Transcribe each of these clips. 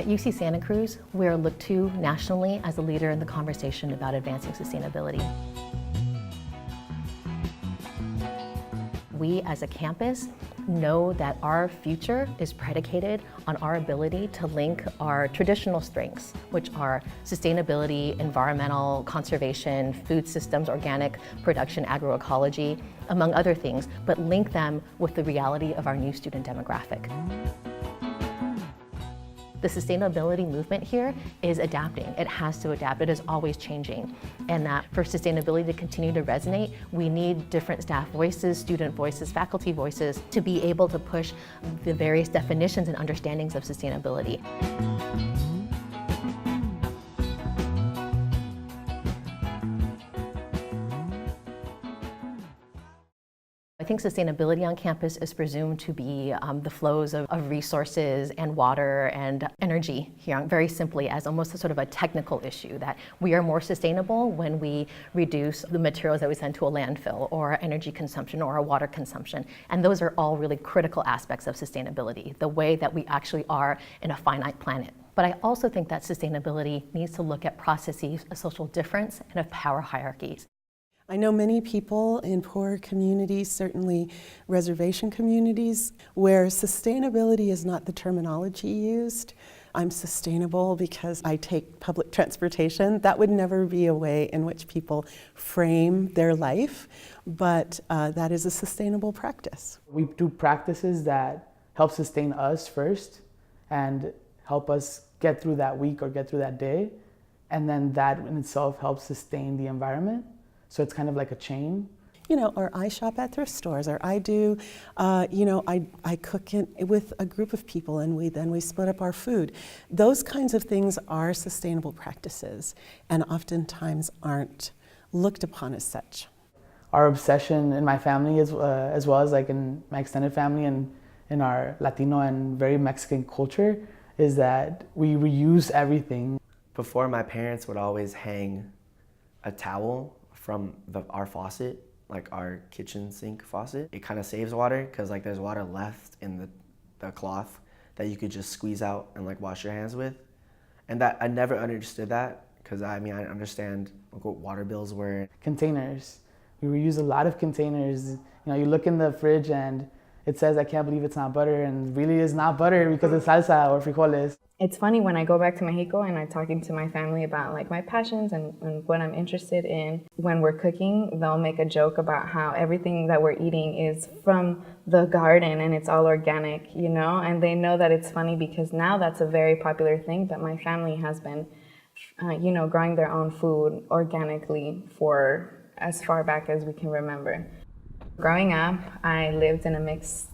At UC Santa Cruz, we are looked to nationally as a leader in the conversation about advancing sustainability. We as a campus know that our future is predicated on our ability to link our traditional strengths, which are sustainability, environmental conservation, food systems, organic production, agroecology, among other things, but link them with the reality of our new student demographic. The sustainability movement here is adapting. It has to adapt. It is always changing. And that for sustainability to continue to resonate, we need different staff voices, student voices, faculty voices to be able to push the various definitions and understandings of sustainability. I think sustainability on campus is presumed to be the flows of resources and water and energy here, very simply as almost a sort of a technical issue, that we are more sustainable when we reduce the materials that we send to a landfill, or our energy consumption, or our water consumption. And those are all really critical aspects of sustainability, the way that we actually are in a finite planet. But I also think that sustainability needs to look at processes of social difference and of power hierarchies. I know many people in poor communities, certainly reservation communities, where sustainability is not the terminology used. I'm sustainable because I take public transportation. That would never be a way in which people frame their life, but that is a sustainable practice. We do practices that help sustain us first and help us get through that week or get through that day, and then that in itself helps sustain the environment. So it's kind of like a chain. You know, or I shop at thrift stores, or I do, I cook with a group of people, and we split up our food. Those kinds of things are sustainable practices, and oftentimes aren't looked upon as such. Our obsession in my family, as well as like in my extended family and in our Latino and very Mexican culture, is that we reuse everything. Before, my parents would always hang a towel from our faucet, like our kitchen sink faucet. It kind of saves water because like there's water left in the cloth that you could just squeeze out and like wash your hands with. And that I never understood that, because I mean I understand like what water bills were. Containers. We reuse a lot of containers. You know, you look in the fridge and it says, "I can't believe it's not butter," and really is not butter because it's salsa or frijoles. It's funny when I go back to Mexico and I'm talking to my family about like my passions and what I'm interested in. When we're cooking, they'll make a joke about how everything that we're eating is from the garden and it's all organic, you know? And they know that it's funny because now that's a very popular thing, but my family has been, growing their own food organically for as far back as we can remember. Growing up, I lived in a mixed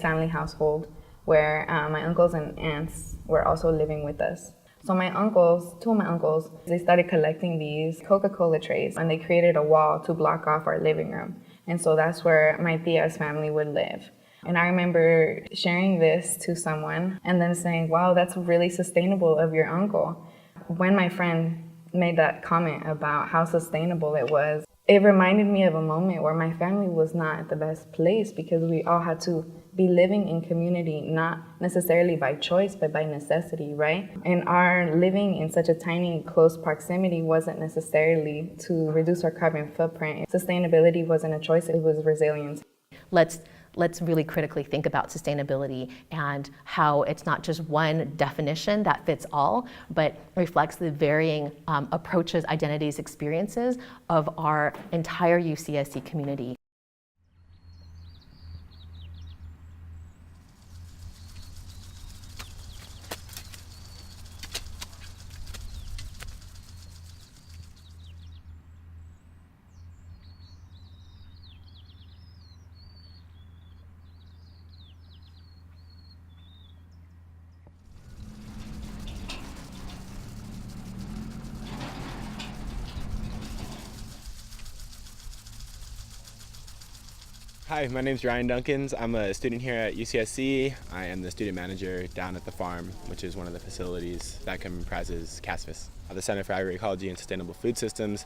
family household where my uncles and aunts were also living with us. So two of my uncles, they started collecting these Coca-Cola trays, and they created a wall to block off our living room. And so that's where my tia's family would live. And I remember sharing this to someone and then saying, wow, that's really sustainable of your uncle. When my friend made that comment about how sustainable it was, it reminded me of a moment where my family was not at the best place because we all had to be living in community, not necessarily by choice, but by necessity, right? And our living in such a tiny, close proximity wasn't necessarily to reduce our carbon footprint. Sustainability wasn't a choice, it was resilience. Let's really critically think about sustainability and how it's not just one definition that fits all, but reflects the varying approaches, identities, experiences of our entire UCSC community. Hi, my name is Ryan Duncans. I'm a student here at UCSC. I am the student manager down at the farm, which is one of the facilities that comprises CASFIS, the Center for Agroecology and Sustainable Food Systems.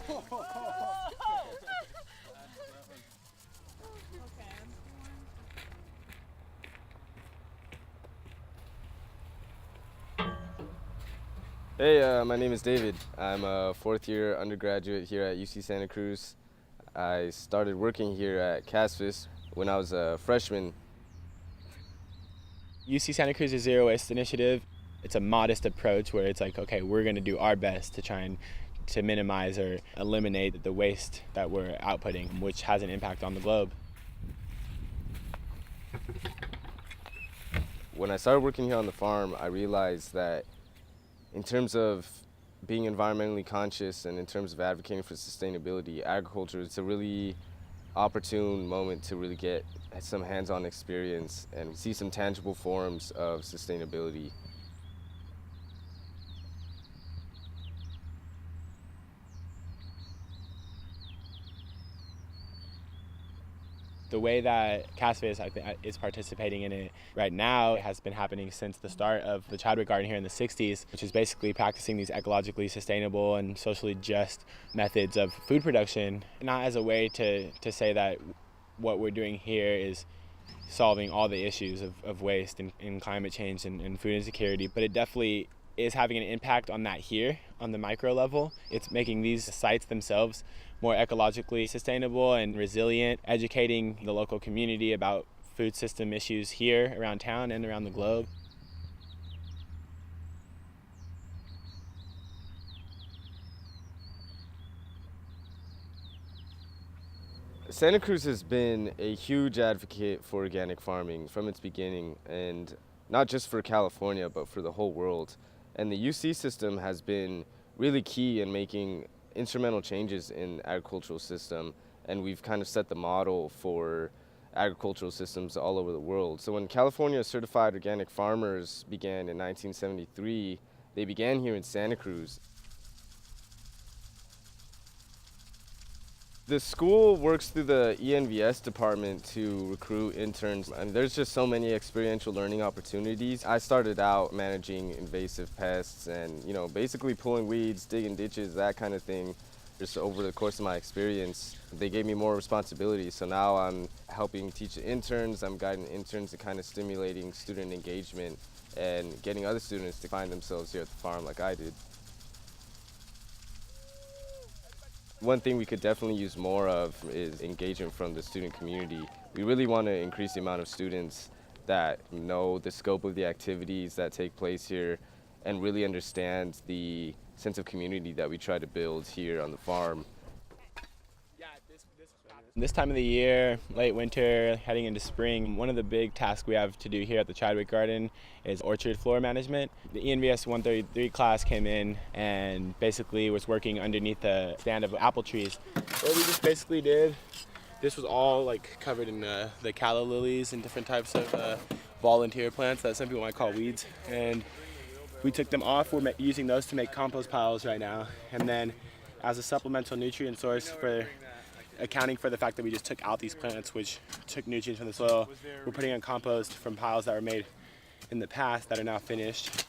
Hey, my name is David. I'm a fourth year undergraduate here at UC Santa Cruz. I started working here at CASFIS when I was a freshman. UC Santa Cruz's Zero Waste Initiative, it's a modest approach where it's like, okay, we're going to do our best to try and to minimize or eliminate the waste that we're outputting, which has an impact on the globe. When I started working here on the farm, I realized that in terms of being environmentally conscious and in terms of advocating for sustainability, agriculture is a really opportune moment to really get some hands-on experience and see some tangible forms of sustainability. The way that CASFIS is participating in it right now has been happening since the start of the Chadwick Garden here in the 60s, which is basically practicing these ecologically sustainable and socially just methods of food production, not as a way to say that what we're doing here is solving all the issues of waste and climate change and food insecurity, but it definitely is having an impact on that here on the micro level. It's making these sites themselves more ecologically sustainable and resilient, educating the local community about food system issues here around town and around the globe. Santa Cruz has been a huge advocate for organic farming from its beginning, and not just for California, but for the whole world. And the UC system has been really key in making instrumental changes in the agricultural system, and we've kind of set the model for agricultural systems all over the world. So when California certified organic farmers began in 1973, they began here in Santa Cruz. The school works through the ENVS department to recruit interns, and there's just so many experiential learning opportunities. I started out managing invasive pests and, basically pulling weeds, digging ditches, that kind of thing. Just over the course of my experience, they gave me more responsibility. So now I'm helping teach the interns, I'm guiding interns and kind of stimulating student engagement and getting other students to find themselves here at the farm like I did. One thing we could definitely use more of is engagement from the student community. We really want to increase the amount of students that know the scope of the activities that take place here and really understand the sense of community that we try to build here on the farm. This time of the year, late winter, heading into spring, one of the big tasks we have to do here at the Chadwick Garden is orchard floor management. The ENVS 133 class came in and basically was working underneath a stand of apple trees. What we just basically did, this was all covered in the calla lilies and different types of volunteer plants that some people might call weeds. And we took them off. We're using those to make compost piles right now. And then as a supplemental nutrient source for accounting for the fact that we just took out these plants, which took nutrients from the soil, we're putting in compost from piles that were made in the past that are now finished.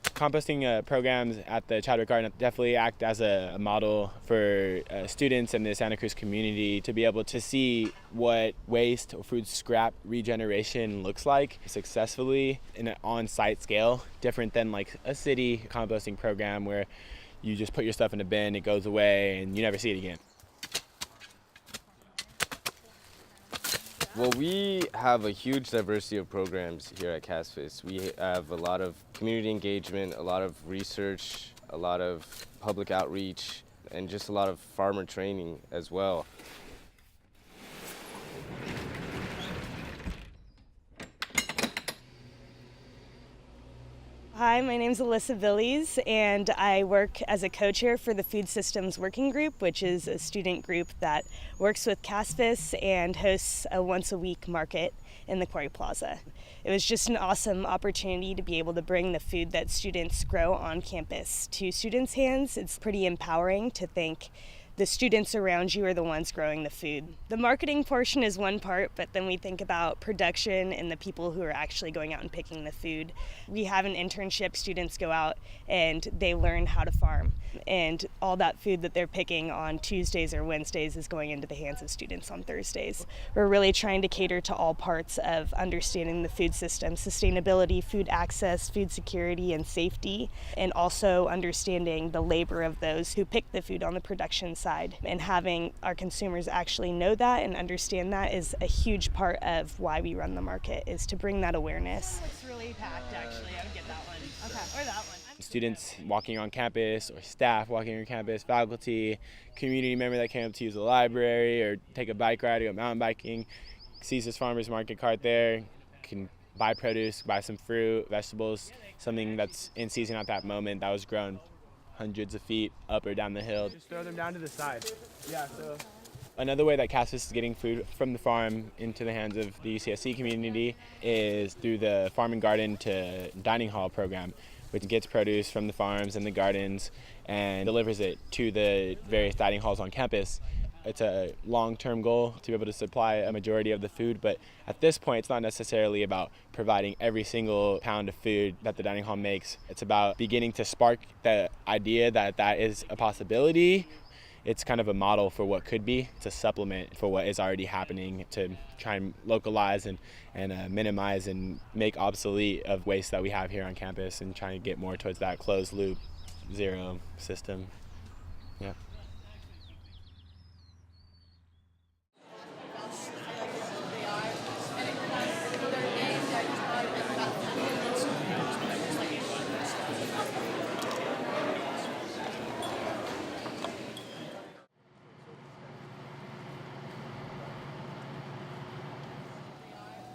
Composting programs at the Chadwick Garden definitely act as a model for students in the Santa Cruz community to be able to see what waste or food scrap regeneration looks like successfully in an on-site scale, different than a city composting program where you just put your stuff in a bin, it goes away, and you never see it again. Well, we have a huge diversity of programs here at CASFIS. We have a lot of community engagement, a lot of research, a lot of public outreach, and just a lot of farmer training as well. Hi, my name's Alyssa Villies, and I work as a co-chair for the Food Systems Working Group, which is a student group that works with CASFIS and hosts a once-a-week market in the Quarry Plaza. It was just an awesome opportunity to be able to bring the food that students grow on campus to students' hands. It's pretty empowering to think the students around you are the ones growing the food. The marketing portion is one part, but then we think about production and the people who are actually going out and picking the food. We have an internship, students go out and they learn how to farm, and all that food that they're picking on Tuesdays or Wednesdays is going into the hands of students on Thursdays. We're really trying to cater to all parts of understanding the food system, sustainability, food access, food security, and safety, and also understanding the labor of those who pick the food on the production side. And having our consumers actually know that and understand that is a huge part of why we run the market, is to bring that awareness. Looks really packed, actually. I would get that one. Okay, or that one. Students walking on campus, or staff walking on campus, faculty, community member that came up to use the library or take a bike ride or go mountain biking, sees this farmer's market cart there, can buy produce, buy some fruit, vegetables, something that's in season at that moment that was grown hundreds of feet up or down the hill. Just throw them down to the side. Yeah, so. Another way that Caspis is getting food from the farm into the hands of the UCSC community is through the Farm and Garden to Dining Hall program, which gets produce from the farms and the gardens and delivers it to the various dining halls on campus. It's a long-term goal to be able to supply a majority of the food, but at this point it's not necessarily about providing every single pound of food that the dining hall makes. It's about beginning to spark the idea that that is a possibility. It's kind of a model for what could be. It's a supplement for what is already happening to try and localize and minimize and make obsolete of waste that we have here on campus, and trying to get more towards that closed loop zero system. Yeah.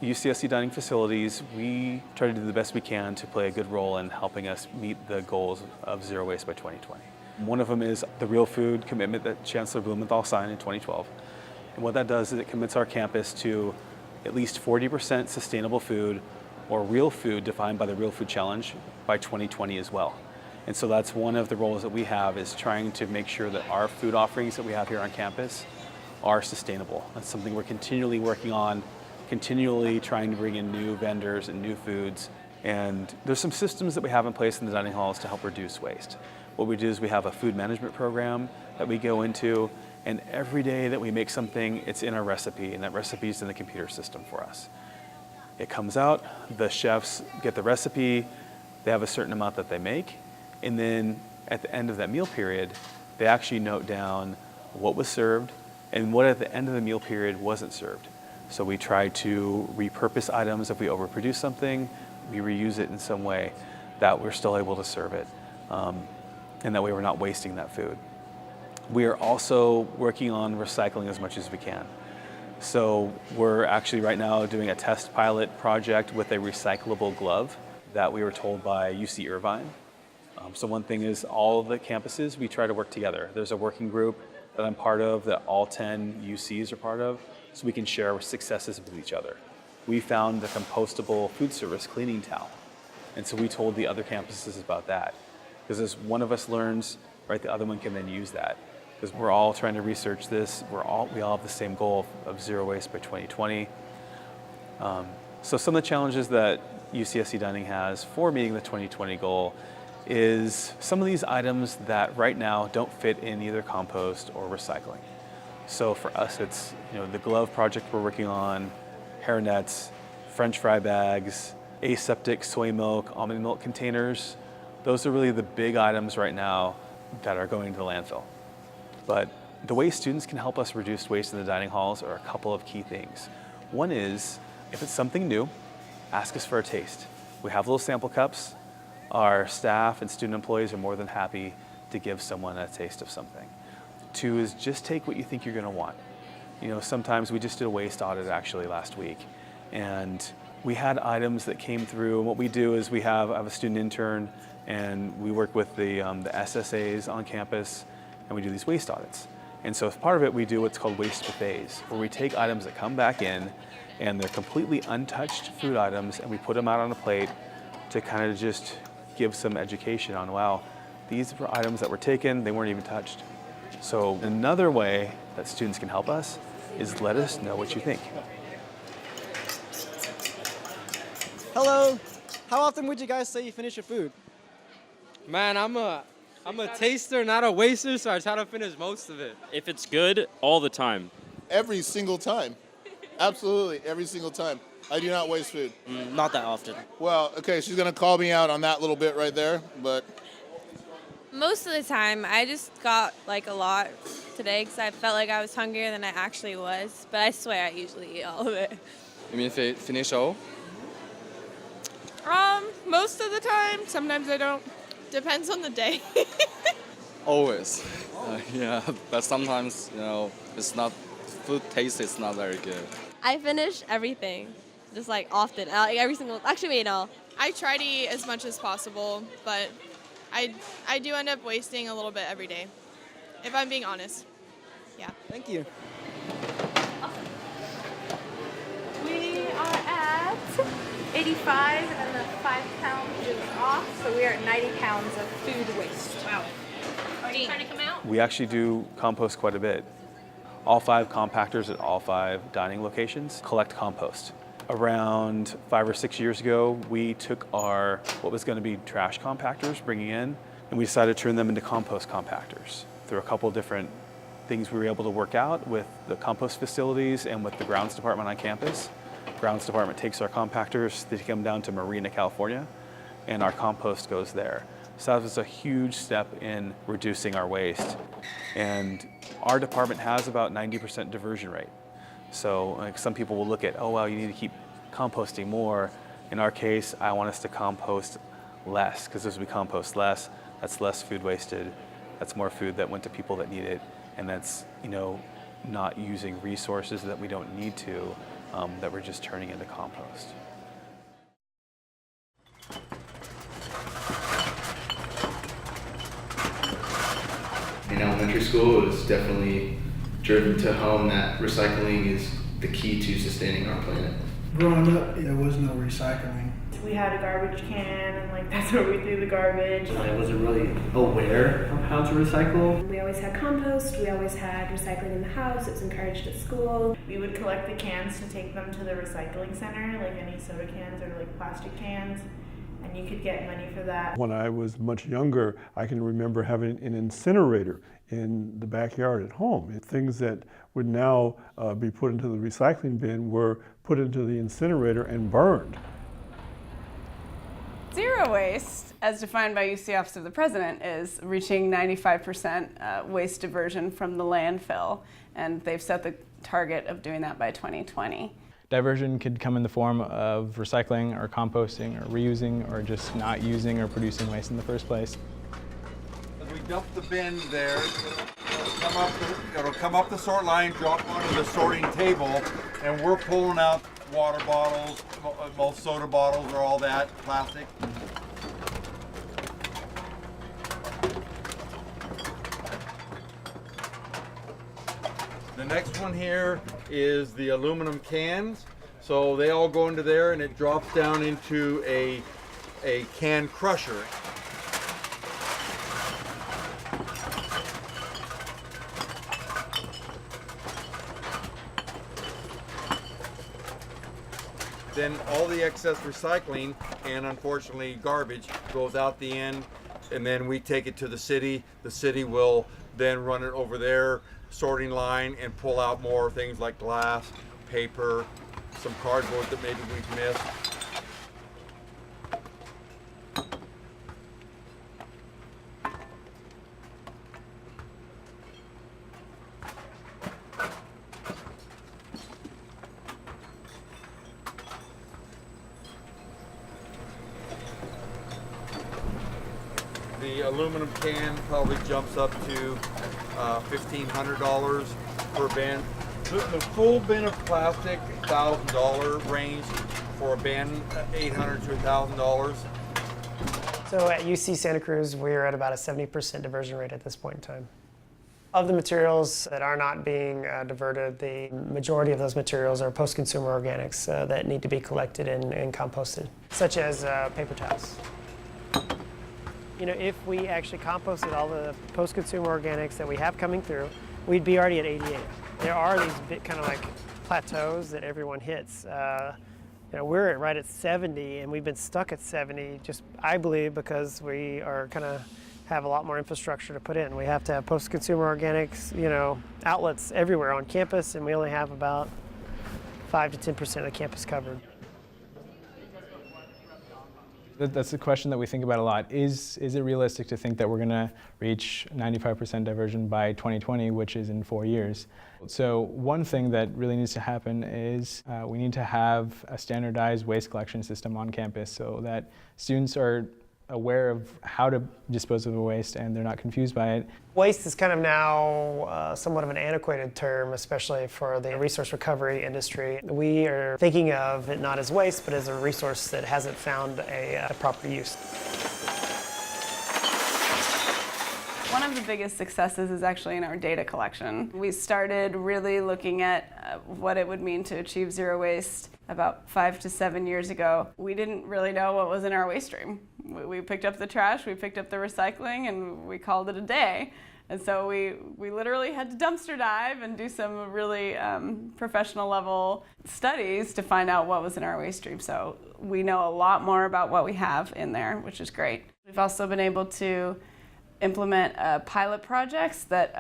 UCSC dining facilities, we try to do the best we can to play a good role in helping us meet the goals of zero waste by 2020. One of them is the real food commitment that Chancellor Blumenthal signed in 2012. And what that does is it commits our campus to at least 40% sustainable food, or real food defined by the Real Food Challenge, by 2020 as well. And so that's one of the roles that we have, is trying to make sure that our food offerings that we have here on campus are sustainable. That's something we're continually working on, continually trying to bring in new vendors and new foods. And there's some systems that we have in place in the dining halls to help reduce waste. What we do is we have a food management program that we go into, and every day that we make something, it's in our recipe, and that recipe is in the computer system for us. It comes out, the chefs get the recipe, they have a certain amount that they make, and then at the end of that meal period, they actually note down what was served and what at the end of the meal period wasn't served. So we try to repurpose items. If we overproduce something, we reuse it in some way that we're still able to serve it. And that way we're not wasting that food. We are also working on recycling as much as we can. So we're actually right now doing a test pilot project with a recyclable glove that we were told by UC Irvine. So one thing is, all of the campuses, we try to work together. There's a working group that I'm part of that all 10 UCs are part of, so we can share successes with each other. We found the compostable food service cleaning towel, and so we told the other campuses about that. Because as one of us learns, right, the other one can then use that. Because we're all trying to research this, we all have the same goal of zero waste by 2020. So some of the challenges that UCSC Dining has for meeting the 2020 goal is some of these items that right now don't fit in either compost or recycling. So for us, it's the glove project we're working on, hair nets, French fry bags, aseptic soy milk, almond milk containers. Those are really the big items right now that are going to the landfill. But the way students can help us reduce waste in the dining halls are a couple of key things. One is, if it's something new, ask us for a taste. We have little sample cups. Our staff and student employees are more than happy to give someone a taste of something. Two is, just take what you think you're going to want. Sometimes we just did a waste audit actually last week, and we had items that came through. And what we do is I have a student intern, and we work with the SSAs on campus, and we do these waste audits. And so as part of it, we do what's called waste buffets, where we take items that come back in, and they're completely untouched food items, and we put them out on a plate to kind of just give some education on, wow, these were items that were taken, they weren't even touched. So another way that students can help us is let us know what you think. Hello. How often would you guys say you finish your food? Man, I'm a taster, not a waster, so I try to finish most of it. If it's good, all the time. Every single time. Absolutely, every single time. I do not waste food. Not that often. Well, okay, she's going to call me out on that little bit right there, but... Most of the time. I just got like a lot today because I felt like I was hungrier than I actually was. But I swear I usually eat all of it. You mean finish all? Most of the time. Sometimes I don't. Depends on the day. Always. Yeah, but sometimes, it's not, food taste is not very good. I finish everything, just like often. Like every single, actually wait, no. I try to eat as much as possible, but I do end up wasting a little bit every day, if I'm being honest. Yeah. Thank you. We are at 85 and then the 5 pounds is off, so we are at 90 pounds of food waste. Wow. Are you trying to come out? We actually do compost quite a bit. All 5 compactors at all 5 dining locations collect compost. Around 5 or 6 years ago, we took our, what was going to be trash compactors, bringing in, and we decided to turn them into compost compactors. Through a couple different things we were able to work out with the compost facilities and with the grounds department on campus. Grounds department takes our compactors, they take them down to Marina, California, and our compost goes there. So that was a huge step in reducing our waste. And our department has about 90% diversion rate. So like some people will look at, oh, well, you need to keep composting more. In our case, I want us to compost less, because as we compost less, that's less food wasted. That's more food that went to people that need it. And that's, not using resources that we don't need to, that we're just turning into compost. In elementary school, it was definitely driven to home that recycling is the key to sustaining our planet. Growing up, there was no recycling. We had a garbage can, and that's where we threw the garbage. I wasn't really aware of how to recycle. We always had compost, we always had recycling in the house, it was encouraged at school. We would collect the cans to take them to the recycling center, like any soda cans or like plastic cans, and you could get money for that. When I was much younger, I can remember having an incinerator in the backyard at home. Things that would now be put into the recycling bin were put into the incinerator and burned. Zero waste, as defined by UC Office of the President, is reaching 95% waste diversion from the landfill, and they've set the target of doing that by 2020. Diversion could come in the form of recycling or composting or reusing or just not using or producing waste in the first place. As we dump the bin there, it'll come up the sort line, drop onto the sorting table, and we're pulling out water bottles, most soda bottles or all that, plastic. The next one here is the aluminum cans. So they all go into there and it drops down into a can crusher. Then all the excess recycling and unfortunately garbage goes out the end, and then we take it to the city. The city will then run it over their sorting line and pull out more things like glass, paper, some cardboard that maybe we've missed. The aluminum can probably jumps up to $1,500 per bin. The full bin of plastic, $1,000 range. For a bin, $800 to $1,000. So at UC Santa Cruz, we're at about a 70% diversion rate at this point in time. Of the materials that are not being diverted, the majority of those materials are post-consumer organics that need to be collected and composted, such as paper towels. If we actually composted all the post-consumer organics that we have coming through, we'd be already at 88. There are these bit kind of like plateaus that everyone hits. We're right at 70, and we've been stuck at 70 just, I believe, because we are kind of have a lot more infrastructure to put in. We have to have post-consumer organics, outlets everywhere on campus, and we only have about 5 to 10% of the campus covered. That's the question that we think about a lot. Is it realistic to think that we're going to reach 95% diversion by 2020, which is in 4 years? So one thing that really needs to happen is we need to have a standardized waste collection system on campus so that students are aware of how to dispose of the waste and they're not confused by it. Waste is kind of now somewhat of an antiquated term, especially for the resource recovery industry. We are thinking of it not as waste, but as a resource that hasn't found a proper use. One of the biggest successes is actually in our data collection. We started really looking at what it would mean to achieve zero waste about 5 to 7 years ago. We didn't really know what was in our waste stream. We picked up the trash, we picked up the recycling, and we called it a day. And so we literally had to dumpster dive and do some really professional level studies to find out what was in our waste stream. So we know a lot more about what we have in there, which is great. We've also been able to implement pilot projects that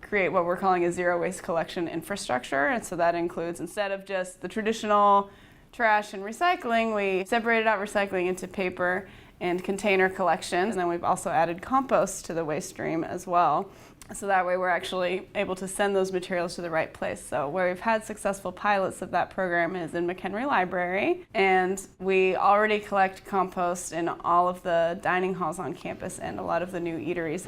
create what we're calling a zero waste collection infrastructure. And so that includes, instead of just the traditional trash and recycling, we separated out recycling into paper and container collection. And then we've also added compost to the waste stream as well. So that way we're actually able to send those materials to the right place. So where we've had successful pilots of that program is in McHenry Library. And we already collect compost in all of the dining halls on campus and a lot of the new eateries.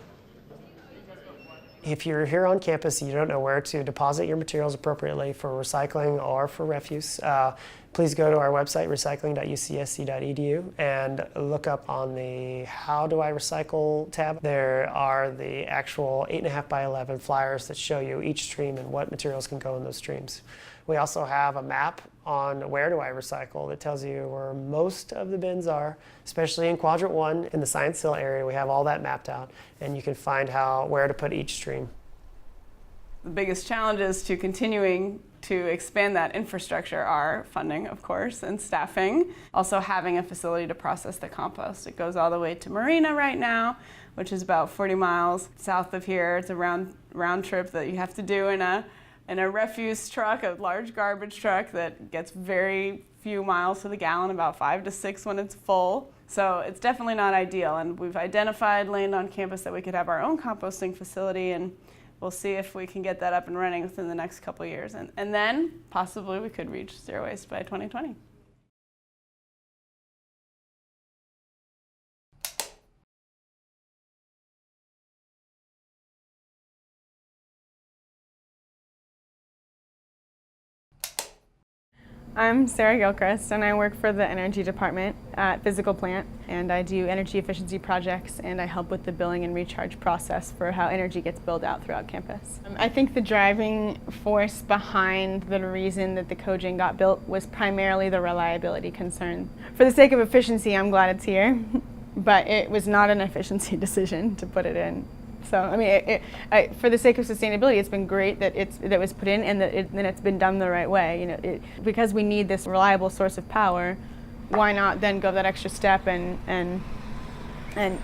If you're here on campus and you don't know where to deposit your materials appropriately for recycling or for refuse, please go to our website, recycling.ucsc.edu, and look up on the How Do I Recycle tab. There are the actual 8.5 by 11 flyers that show you each stream and what materials can go in those streams. We also have a map on Where Do I Recycle that tells you where most of the bins are, especially in Quadrant 1 in the Science Hill area. We have all that mapped out, and you can find where to put each stream. The biggest challenges to continuing to expand that infrastructure are funding, of course, and staffing. Also having a facility to process the compost. It goes all the way to Marina right now, which is about 40 miles south of here. It's a round trip that you have to do in a refuse truck, a large garbage truck that gets very few miles to the gallon, about 5 to 6 when it's full. So it's definitely not ideal, and we've identified land on campus that we could have our own composting facility, and we'll see if we can get that up and running within the next couple of years. And then possibly we could reach zero waste by 2020. I'm Sarah Gilchrist, and I work for the energy department at Physical Plant, and I do energy efficiency projects, and I help with the billing and recharge process for how energy gets billed out throughout campus. I think the driving force behind the reason that the cogen got built was primarily the reliability concern. For the sake of efficiency, I'm glad it's here, but it was not an efficiency decision to put it in. So, I mean, for the sake of sustainability, it's been great that that was put in and that it's been done the right way. Because we need this reliable source of power, why not then go that extra step and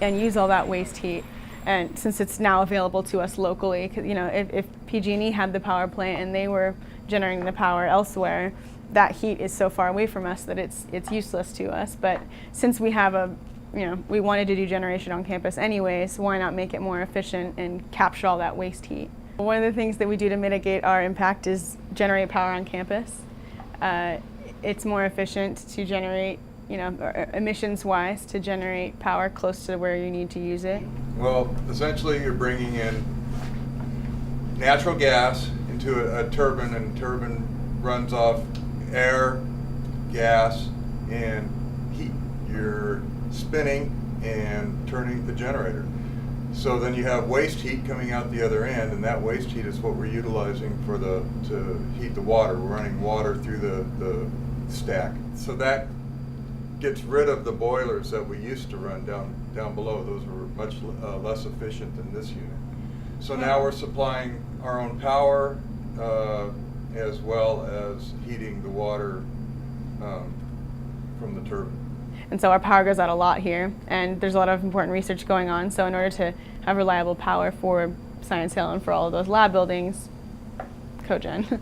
use all that waste heat? And since it's now available to us locally, if PG&E had the power plant and they were generating the power elsewhere, that heat is so far away from us that it's useless to us. But since we have we wanted to do generation on campus anyway, so why not make it more efficient and capture all that waste heat? One of the things that we do to mitigate our impact is generate power on campus. It's more efficient to generate, emissions-wise, to generate power close to where you need to use it. Well, essentially you're bringing in natural gas into a turbine, and the turbine runs off air, gas, and heat. You're spinning and turning the generator. So then you have waste heat coming out the other end, and that waste heat is what we're utilizing to heat the water. We're running water through the stack. So that gets rid of the boilers that we used to run down below. Those were much less efficient than this unit. So now we're supplying our own power as well as heating the water from the turbine. And so our power goes out a lot here, and there's a lot of important research going on. So in order to have reliable power for Science Hill and for all of those lab buildings, cogen.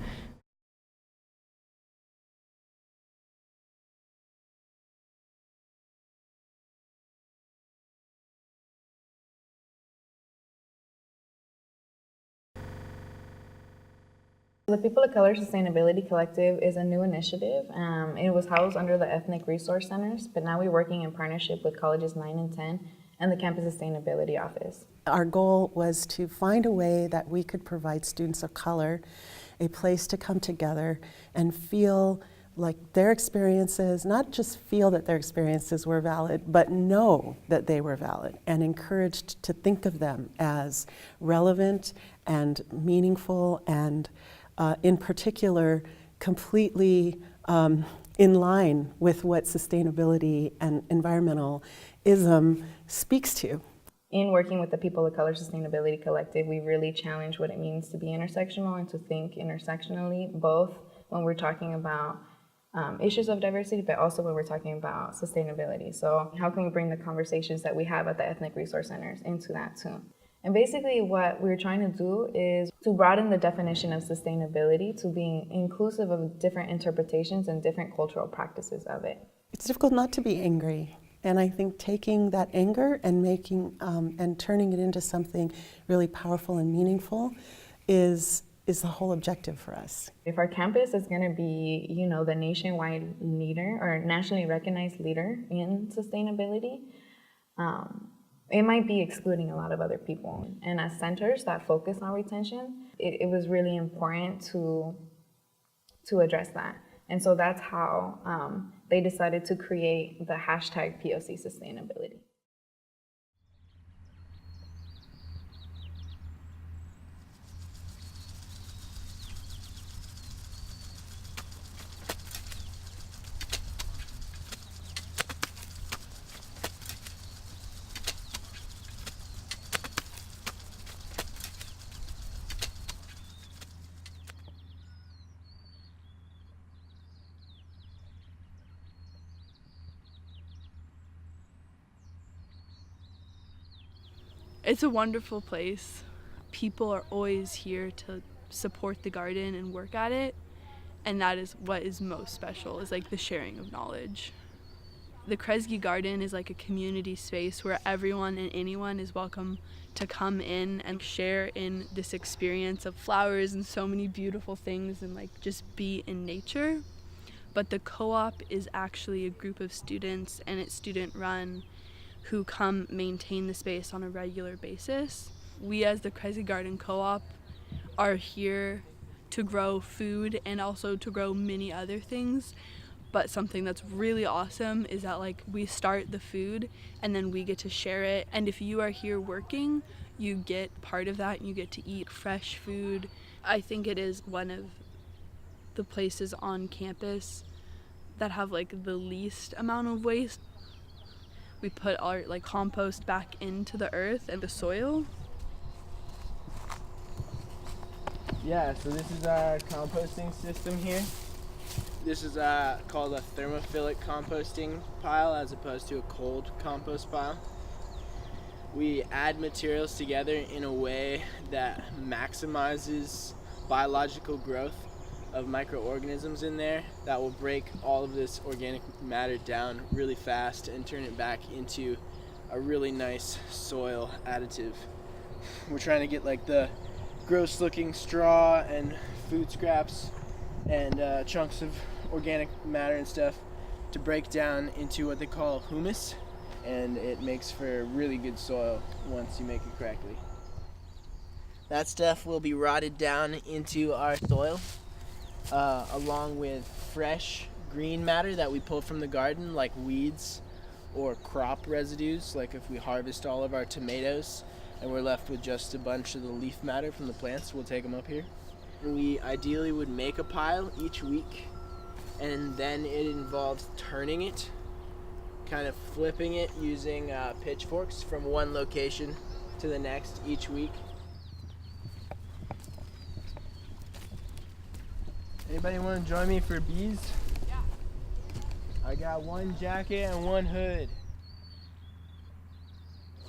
The People of Color Sustainability Collective is a new initiative. It was housed under the Ethnic Resource Centers, but now we're working in partnership with colleges 9 and 10 and the Campus Sustainability Office. Our goal was to find a way that we could provide students of color a place to come together and feel like their experiences, not just feel that their experiences were valid, but know that they were valid and encouraged to think of them as relevant and meaningful and in particular, completely in line with what sustainability and environmentalism speaks to. In working with the People of Color Sustainability Collective, we really challenge what it means to be intersectional and to think intersectionally, both when we're talking about issues of diversity, but also when we're talking about sustainability. So how can we bring the conversations that we have at the Ethnic Resource Centers into that too? And basically what we're trying to do is to broaden the definition of sustainability to being inclusive of different interpretations and different cultural practices of it. It's difficult not to be angry. And I think taking that anger and making and turning it into something really powerful and meaningful is the whole objective for us. If our campus is going to be, you know, the nationwide leader or nationally recognized leader in sustainability, it might be excluding a lot of other people. And as centers that focus on retention, it was really important to address that. And so that's how they decided to create the hashtag POC Sustainability. It's a wonderful place. People are always here to support the garden and work at it, and that is what is most special, is like the sharing of knowledge. The Kresge Garden is like a community space where everyone and anyone is welcome to come in and share in this experience of flowers and so many beautiful things and like just be in nature. But the co-op is actually a group of students, and it's student run, who come maintain the space on a regular basis. We as the Kresge Garden Co-op are here to grow food and also to grow many other things. But something that's really awesome is that like we start the food and then we get to share it. And if you are here working, you get part of that and you get to eat fresh food. I think it is one of the places on campus that have like the least amount of waste. We put our like compost back into the earth and the soil. Yeah, so this is our composting system here. This is called a thermophilic composting pile as opposed to a cold compost pile. We add materials together in a way that maximizes biological growth of microorganisms in there that will break all of this organic matter down really fast and turn it back into a really nice soil additive. We're trying to get like the gross looking straw and food scraps and chunks of organic matter and stuff to break down into what they call humus, and it makes for really good soil once you make it correctly. That stuff will be rotted down into our soil along with fresh green matter that we pull from the garden, like weeds or crop residues, like if we harvest all of our tomatoes and we're left with just a bunch of the leaf matter from the plants, we'll take them up here. We ideally would make a pile each week, and then it involves turning it kind of flipping it using pitchforks from one location to the next each week. Anybody want to join me for bees? Yeah. I got one jacket and one hood.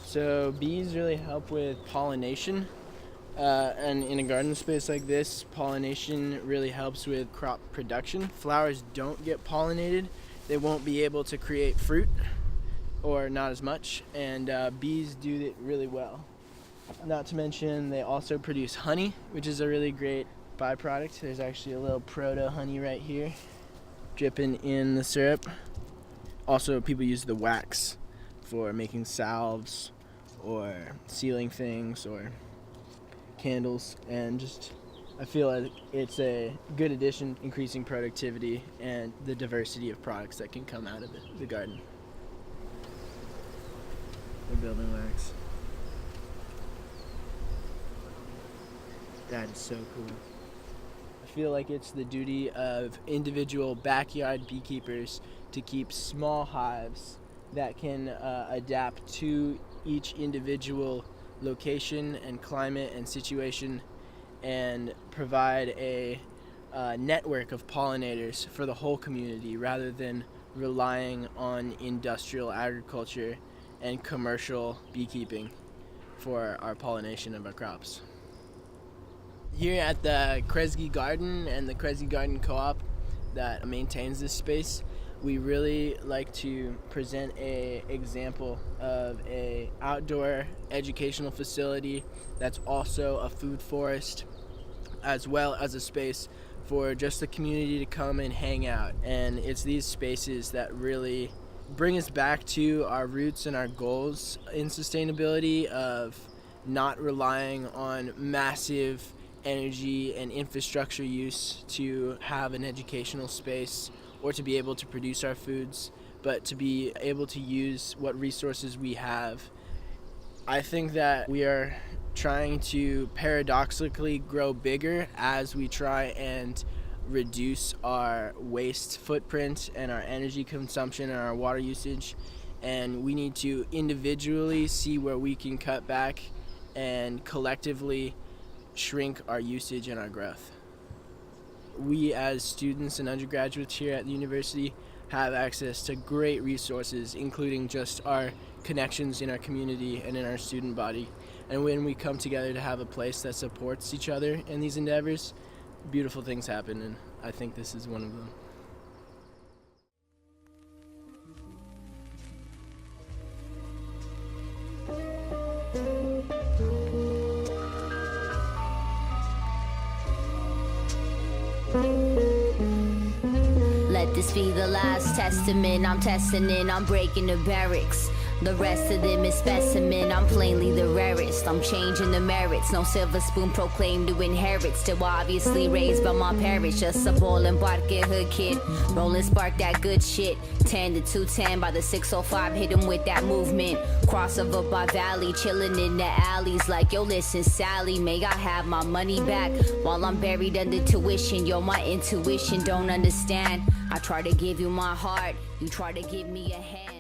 So bees really help with pollination. And in a garden space like this, pollination really helps with crop production. Flowers don't get pollinated, they won't be able to create fruit, or not as much, and bees do it really well. Not to mention they also produce honey, which is a really great byproduct. There's actually a little proto-honey right here, dripping in the syrup. Also, people use the wax for making salves, or sealing things, or candles, and just I feel like it's a good addition, increasing productivity and the diversity of products that can come out of the garden. They're building wax. That is so cool. I feel like it's the duty of individual backyard beekeepers to keep small hives that can adapt to each individual location and climate and situation, and provide a network of pollinators for the whole community rather than relying on industrial agriculture and commercial beekeeping for our pollination of our crops. Here at the Kresge Garden and the Kresge Garden Co-op that maintains this space, we really like to present an example of an outdoor educational facility that's also a food forest, as well as a space for just the community to come and hang out. And it's these spaces that really bring us back to our roots and our goals in sustainability of not relying on massive energy and infrastructure use to have an educational space or to be able to produce our foods, but to be able to use what resources we have. I think that we are trying to paradoxically grow bigger as we try and reduce our waste footprint and our energy consumption and our water usage, and we need to individually see where we can cut back and collectively shrink our usage and our growth. We as students and undergraduates here at the university have access to great resources, including just our connections in our community and in our student body. And when we come together to have a place that supports each other in these endeavors, beautiful things happen, and I think this is one of them. Let this be the last testament. I'm testing in, I'm breaking the barracks. The rest of them is specimen, I'm plainly the rarest. I'm changing the merits, no silver spoon proclaimed to inherit. Still obviously raised by my parents, just a ballin' barca hood kid. Rollin' spark that good shit, 10 to 210 by the 605, hit him with that movement. Crossover by valley, chillin' in the alleys like, yo listen Sally, may I have my money back while I'm buried under tuition. Yo, my intuition don't understand. I try to give you my heart, you try to give me a hand.